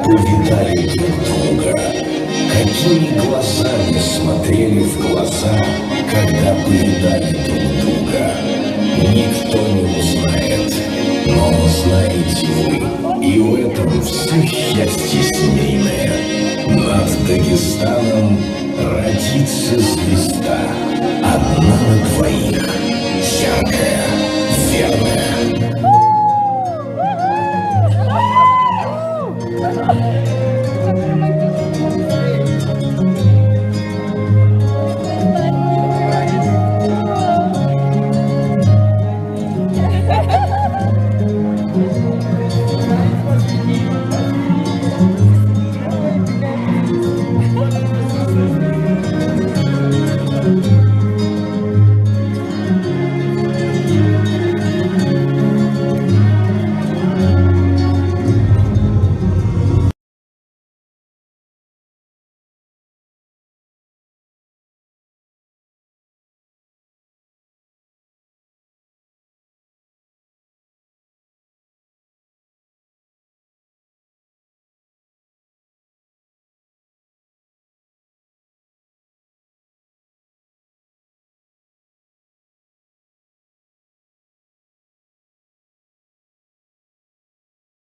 повидали друг друга, какими глазами смотрели в глаза, когда повидали друг друга, никто не узнает, но узнаете вы, и в этом все счастье семейное. Над Дагестаном родится звезда, одна на двоих.